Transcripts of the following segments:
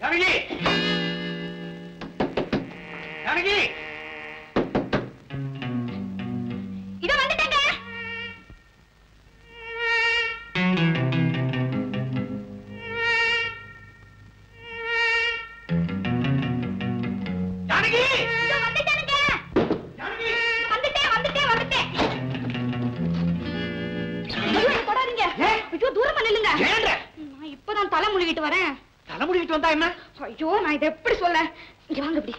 ஜானகி ஜானகி இத வந்துட்டேங்க. ஜானகி இத வந்துட்டேங்க. ஜானகி வந்துட்டேன். ஐயோ தொடாதீங்க. ஐயோ தூரமா நில்லுங்க. ஏங்க நான் இப்பதான் தலை முழுகிட்டு வரேன். தலை முடிக்கிட்டு வந்தா என்ன? ஐயோ நான் இதை எப்படி சொல்ல? இங்க வாங்க இப்படி.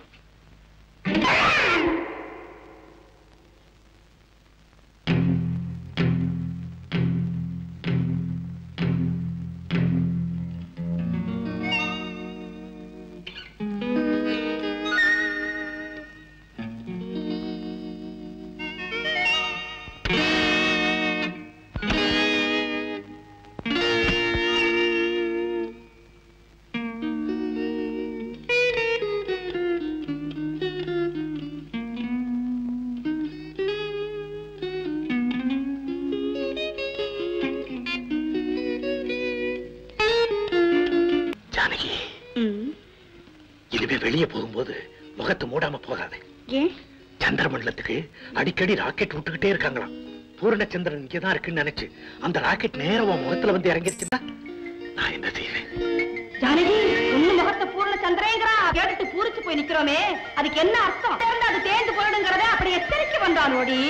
வெளியே போகும்போது முகத்தை மூடாம போகாது. சந்திரமண்டலத்துக்கு அடிக்கடி ராக்கெட் விட்டுக்கிட்டே இருக்காங்களாம். பூர்ணச்சந்திரன் இங்கதான் இருக்குன்னு நினைச்சு அந்த ராக்கெட் நேரம் முகத்துல வந்து இறங்கிருச்சுன்னா நான் என்ன செய்வேன்? ஜானகி உங்க முகத்தை பூர்ணச்சந்திரேங்கறா கேட்டு பூரிச்சு போய் நிக்கிறோமே, அதுக்கு என்ன அர்த்தம்? அது தேர்ந்து போயிடுங்கிறத அப்படி எச்சரிக்கை வந்தானோடி.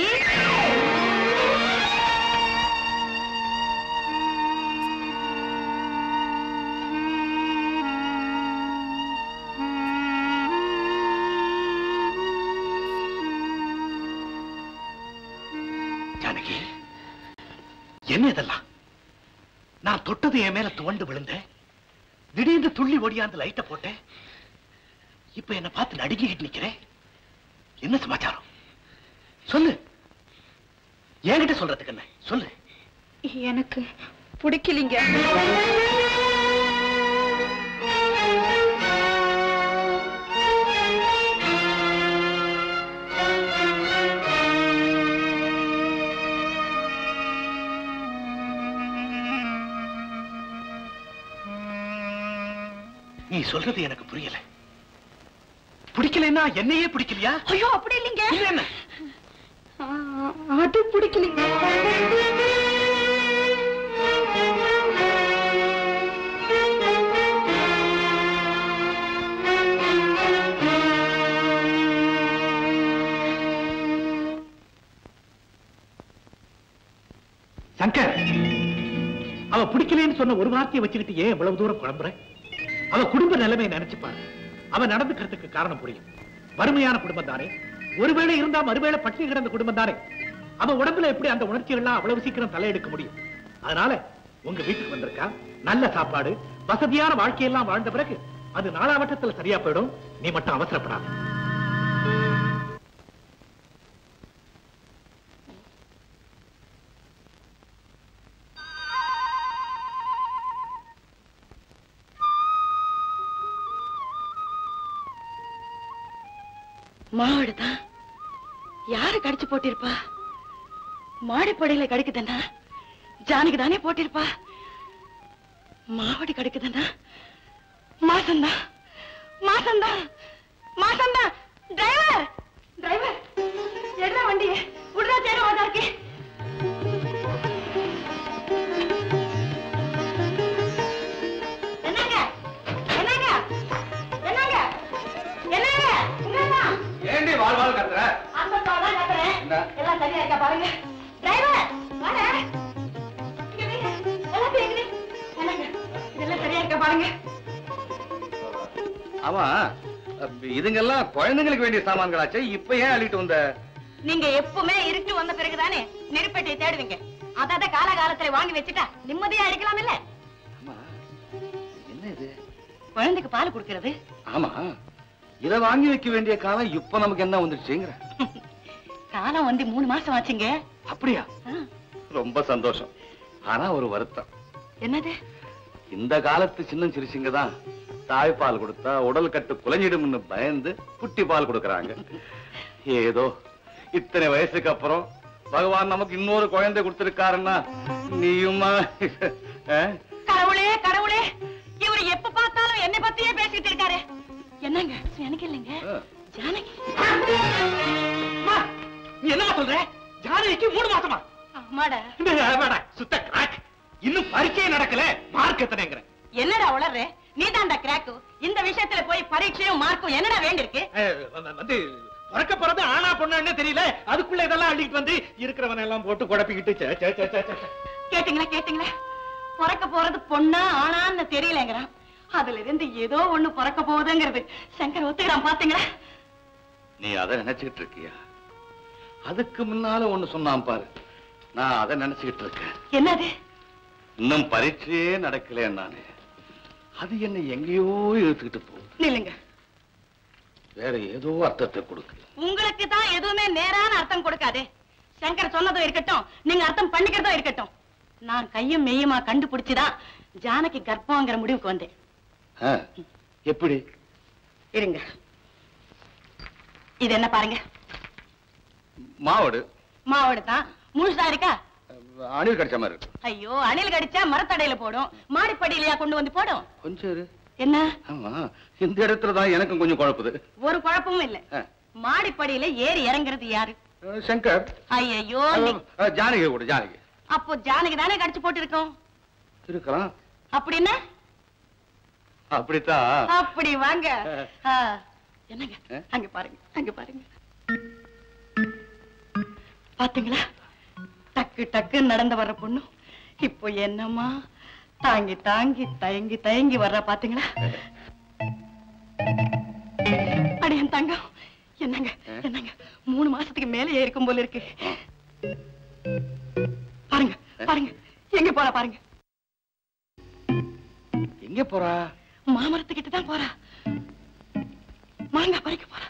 ஜானகி என்ன இதெல்லாம்? நான் தொட்டது என் மேல துவண்டு விழுந்தேன். திடீர்னு துள்ளி ஓடியாந்து லைட்ட போட்டேன். இப்ப என்ன பார்த்து நடுங்கிட்டு நிக்கிறேன். என்ன சமாச்சாரம் சொல்லு. என்கிட்ட சொல்றதுக்கு என்ன சொல்லு. எனக்கு பிடிக்கலீங்க. நீ சொல்றது எனக்கு புரியல. பிடிக்கலன்னா என்னையே பிடிக்கலையா? ஐயோ அப்படி இல்லைங்க. என்ன அது பிடிக்கலீங்க. சங்கர், அவ பிடிக்கலன்னு சொன்ன ஒரு வார்த்தையை வச்சுக்கிட்டு ஏன் இவ்வளவு தூரம் குழம்புற? அவ குடும்ப நிலைமையை நினைச்சுப்பாரு. அவ நடந்துக்கிறதுக்கு காரணம் புரியும். வறுமையான குடும்பம் தானே, ஒருவேளை இருந்தா மறுவேளை பட்டினி கிடந்த குடும்பம் தானே. அவ உடம்புல எப்படி அந்த உணர்ச்சிகள்லாம் அவ்வளவு சீக்கிரம் தலையெடுக்க முடியும்? அதனால உங்க வீட்டுக்கு வந்திருக்கா, நல்ல சாப்பாடு, வசதியான வாழ்க்கையெல்லாம் வாழ்ந்த பிறகு அது நாளாவட்டத்தில் சரியா போயிடும். நீ மட்டும் அவசரப்படாத. மாவடுதான் யாரு கடிச்சு போட்டிருப்பா? மாடிப்படையில கடிக்குதுன்னா ஜானகி தானே போட்டிருப்பா. மாவடி கடிக்குதுன்னா மாசம்தான் மாசம்தான் மாசம்தான். டிரைவர் டிரைவர் என்ன வண்டி விடுறா சேர மாதாருக்கு. என்னங்க என்னங்க என்னங்க என்னங்க ஏண்டி வாழ் வாழ் கத்துற? அந்த பாதான் கத்துறேன். எல்லாம் சரியா இருக்கா பாருங்க. டிரைவர் வாடா. இங்க வீங்க. எல்லாம் பேக்குது. என்னங்க இதெல்லாம் சரியா இருக்கா பாருங்க. ஆமா, இதுங்கெல்லாம் குழந்தைங்களுக்கு வேண்டிய சாமான்களாச்சே, இப்ப ஏன் அள்ளிட்டு வந்த? நீங்க எப்பவுமே இருட்டு வந்த பிறகுதானே நெருப்பெட்டியை தேடுவீங்க. அத காலகாலத்துல வாங்கி வச்சுட்டா நிம்மதியா அடிக்கலாம் இல்ல? ஆமா, என்ன இது? குழந்தைக்கு பால் குடுக்கிறது. ஆமா, இத வாங்கி வைக்க வேண்டிய காலம் இப்ப நமக்கு என்ன வந்துருச்சுங்கிற? காலம் வந்து 3 மாசம் ஆச்சுங்க. அப்படியா? ரொம்ப சந்தோஷம். ஆனா ஒரு வருத்தம். என்னது? இந்த காலத்து சின்ன சிறுசிங்க தான் தாய்ப்பால் கொடுத்தா உடல் கட்டு குலைஞ்சிடும்னு பயந்து குட்டி பால் கொடுக்கறாங்க. ஏதோ இத்தனை வயசுக்கு அப்புறம் பகவான் நமக்கு இன்னொரு குழந்தை கொடுத்திருக்காருன்னா நீயுமா? கடவுளே கடவுளே, இவரு எப்ப பார்த்தாலும் என்னை பத்தியே பேசிட்டு எனக்கு இல்லைங்க, ஜானகி. நீ என்ன சொல்ற? ஜானகிக்கு 3 மாசமா? ஆமாடா. சுத்த கிராக். இன்னும் பரீட்சை நடக்கல, மார்க் எத்தனைங்கற? என்னடா உளறே? நீதான்டா கிராக்கு. இந்த விஷயத்துல போய் பரீட்சையும் மார்க்கும் என்னடா வேண்டிருக்கு? வந்து பிறக்க போறது ஆனா பொண்ணான்னு தெரியல, அதுக்குள்ள இதெல்லாம் அள்ளிட்டு வந்து இருக்கிறவன் எல்லாம் போட்டு குழப்பிக்கிட்டு. கேட்டீங்களா? பிறக்க போறது பொண்ணா ஆனான்னு தெரியலங்கிறான். அதுல இருந்து ஏதோ ஒண்ணு பிறக்க போகுதுங்கிறது சங்கர் ஒத்துக்கிறான். பாத்தீங்களா? நீ அதை நினைச்சுக்கிட்டு இருக்கியா? அதுக்கு முன்னால ஒண்ணு சொன்னான் பாரு, நான் அதை நினைச்சுக்கிட்டு இருக்கேன். என்னது? இன்னும் பரீட்சையே நடக்கல. நானு அது என்ன எங்கேயோ இழுத்துக்கிட்டு போகுது. நில்லுங்க. வேற ஏதோ அர்த்தத்தை கொடுக்குது. உங்களுக்கு தான் எதுவுமே நேரான அர்த்தம் கொடுக்காதே. சங்கர் சொன்னதும் இருக்கட்டும், நீங்க அர்த்தம் பண்ணிக்கிறதும் இருக்கட்டும். நான் கையும் மெய்யுமா கண்டுபிடிச்சுதான் ஜானகி கர்ப்பங்கிற முடிவுக்கு வந்தேன். எப்படி? இருங்க, இது என்ன பாருங்க. மாவோடு தான். முழுசா இருக்கா? அணில் கடிச்ச மாதிரி இருக்கு. ஐயோ, அணில் கடிச்சா மரத்தடையில போடும், மாடிப்படியிலையா கொண்டு வந்து போடும்? கொஞ்சம் இரு. என்ன? ஆமா, இந்த இடத்துலதான் எனக்கும் கொஞ்சம் குழப்புது. ஒரு குழப்பமும் இல்ல. மாடிப்படியில ஏறி இறங்குறது யாரு? சங்கர். ஐயோ, ஜானகி கூட. ஜானகி. அப்போ ஜானகி தானே கடிச்சு போட்டு இருக்கோம். இருக்கலாம். அப்படின்னா? அப்படித்தான். அப்படி வாங்க. என்னங்க, அங்க பாருங்க. பாத்தீங்களா? டக்கு டக்கு நடந்து வர்ற பொண்ணு இப்போ என்னமா தாங்கி தயங்கி வர்ற. பாத்தீங்களா? அடியன் தங்கம். என்னங்க 3 மாசத்துக்கு மேலே இருக்கும் போல இருக்கு. பாருங்க எங்க போறா பாருங்க. எங்க போறா? மாமரத்துக்கிட்ட தான் போறா. மாங்காய் பறிக்க போறா.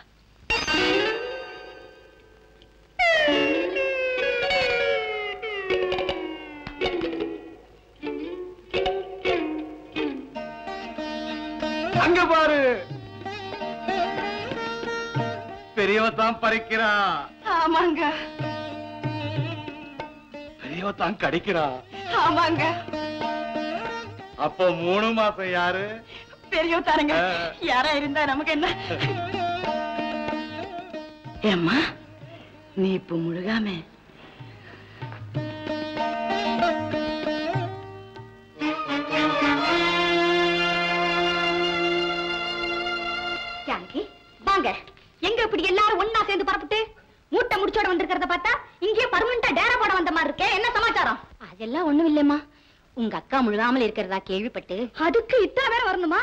அங்க பாரு, பெரியவத்தான் பறிக்கிறா. ஆமாங்க. பெரியவத்தான் கடிக்கிறா. ஆமாங்க. அப்போ 3 மாசம் யாரு? பெரியவத்தாருங்க. யாரா இருந்தா நமக்கு என்ன? ஏம்மா, நீ இப்ப முழுகாம ஜானகி வாங்க. எங்க இப்படி எல்லாரும் ஒன்னா சேர்ந்து பரப்பிட்டு மூட்டை முடிச்சோட வந்திருக்கிறத பார்த்தா இங்கே பர்மனண்டா டேரா போட வந்த மாதிரி இருக்கே. என்ன சமாச்சாரம்? அதெல்லாம் ஒண்ணும் இல்லம்மா. உங்க அக்கா முழுகாமல் இருக்கிறதா கேள்விப்பட்டு அதுக்கு இத்தனை பேர் வரணுமா?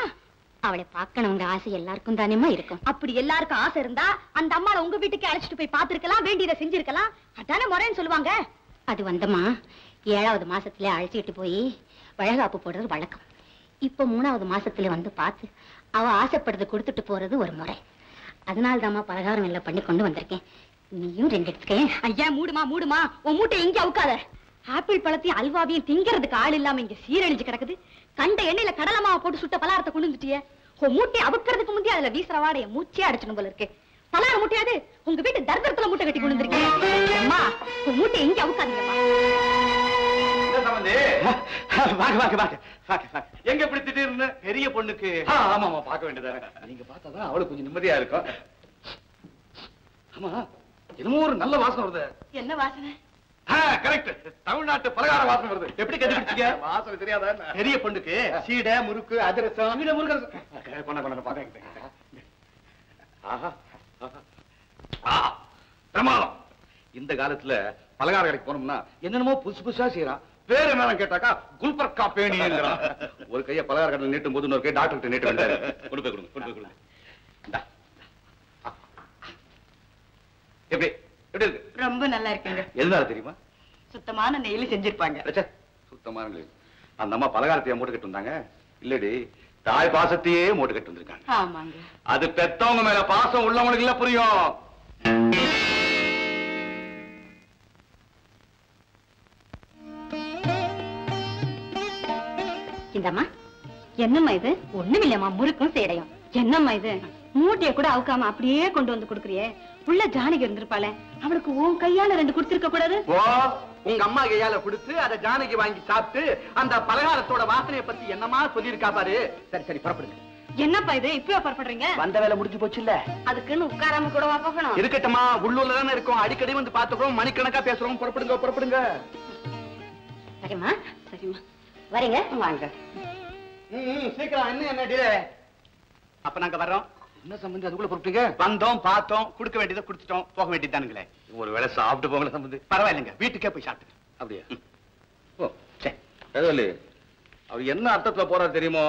அவளை பார்க்கணுங்க ஆசை எல்லாருக்கும் தானேமா இருக்கும். அப்படி எல்லாருக்கும் ஆசை இருந்தா அந்த அம்மாவை உங்க வீட்டுக்கு அழைச்சிட்டு போய் பார்த்திருக்கலாம், வேண்டியதை செஞ்சிருக்கலாம். அதானே முறைன்னு சொல்லுவாங்க. அது வந்தம்மா 7வது மாசத்துல அழைச்சிட்டு போய் வழகாப்பு போடுறது வழக்கம். இப்ப 3வது மாசத்துல வந்து பார்த்து அவ ஆசைப்படுறது கொடுத்துட்டு போறது ஒரு முறை. அதனால்தாம்மா பலகாரம் எல்லாம் பண்ணி கொண்டு வந்திருக்கேன். நீயும் 2 எடுத்துக்க. ஐயா மூடுமா உன் மூட்டை எங்க அவுக்காத. ஆப்பிள் பழத்தையும் அல்வாவையும் திங்கிறதுக்கு ஆள் இல்லாம இங்க சீரழிஞ்சு கிடக்குது. கண்ட எண்ணெயில கடலமாவை போட்டு சுட்ட பலகாரத்தை கொண்டு வந்துட்டியே. உன் மூட்டை அவுக்கிறதுக்கு முந்தைய அதுல வீசுற வாடைய மூச்சே அடிச்சணும் போல இருக்கு. பலகாரம் மூட்டையாது உங்க வீட்டு தர்தரத்துல மூட்டை கட்டி கொண்டு வந்திருக்கேன். அம்மா, உன் மூட்டை எங்க அவுக்காதீங்கம்மா. எங்க இப்படி திடீர்னு? பெரிய பொண்ணுக்கு. ஆமா பார்க்க வேண்டியதானே. நீங்க பார்த்தாதான் அவளுக்கு கொஞ்சம் நிம்மதியா இருக்கும். ஆமா, என்னமோ ஒரு நல்ல வாசனை வருது. என்ன வாசனை? கரெக்ட், தமிழ்நாட்டு பலகார வாசனை வருது. எப்படி கண்டுபிடிச்சீங்க? வாசனை தெரியாதா? பெரிய பொண்ணுக்கு சீடை, முறுக்கு, அதிரசம். பிரமாதம். இந்த காலத்துல பலகார கடைக்கு போனோம்னா என்னென்னமோ புதுசா செய்யறான். பேர் என்ன கேட்டாக்கா குல்பர்கா பேணிங்கிறான். ஒரு கைய பலகார கடையில் நீட்டும் போது இன்னொரு கை டாக்டர் நீட்டு வந்தாரு. கொடுங்க. எப்படி இருக்கு? ரொம்ப நல்லா இருக்குங்க. எதனால தெரியுமா? சுத்தமான நெய்ல செஞ்சிருப்பாங்க. சுத்தமான நெய். அந்த அம்மா பலகாரத்தையே மூட்டை கட்டு வந்தாங்க. இல்லடி, தாய் பாசத்தையே மூட்டை கட்டு வந்திருக்காங்க. ஆமாங்க. அது பெத்தவங்க மேல பாசம் உள்ளவங்களுக்கு இல்ல புரியும். இந்தம்மா, என்னம்மா இது? ஒண்ணும் இல்லம்மா, முறுக்கும் சேடையும். என்னம்மா இது? மூட்டைய கூட அவுக்காம அப்படியே கொண்டு வந்து கொடுக்குறியே. உள்ள ஜானகி இருந்திருப்பாளே, அவளுக்கு உன் கையால 2 கொடுத்திருக்க கூடாது? உங்க அம்மா கையால கொடுத்து அதை ஜானகி வாங்கி சாப்பிட்டு அந்த பலகாரத்தோட வாசனையை பத்தி என்னமா சொல்லியிருக்கா பாரு. சரி புறப்படுங்க. என்னப்பா இது இப்பவே புறப்படுறீங்க? வந்த வேலை முடிஞ்சு போச்சு இல்ல? அதுக்குன்னு உட்காராம கூடவா போகணும்? இருக்கட்டுமா, உள்ளூர்ல தானே இருக்கோம், அடிக்கடி வந்து பாத்துக்கிறோம், மணிக்கணக்கா பேசுறோம். புறப்படுங்க புறப்படுங்க. சரிம்மா சரிம்மா, வரீங்க வாங்க. சீக்கிரம். என்ன டிலே? அப்ப நாங்க வர்றோம். என்ன சம்பந்தி அதுக்குள்ள புறப்பட்டீங்க? வந்தோம், பார்த்தோம், கொடுக்க வேண்டியதை கொடுத்துட்டோம், போக வேண்டியதானுங்களே. ஒரு வேளை சாப்பிட்டு போங்களே சம்பந்தி. பரவாயில்லைங்க, வீட்டுக்கே போய் சாப்பிட்டு. அப்படியா? ஓ சரி. எதுவல்லி அவர் என்ன அர்த்தத்துல போறாரு தெரியுமோ?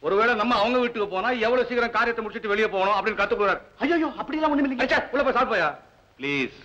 ஒருவேளை நம்ம அவங்க வீட்டுக்கு போனா எவ்வளவு சீக்கிரம் காரியத்தை முடிச்சிட்டு வெளியே போகணும் அப்படின்னு கத்துக்கிறார். ஐயோ அப்படிலாம் ஒண்ணும் இல்லைங்க. உள்ள போய் சாப்பிடுயா ப்ளீஸ்.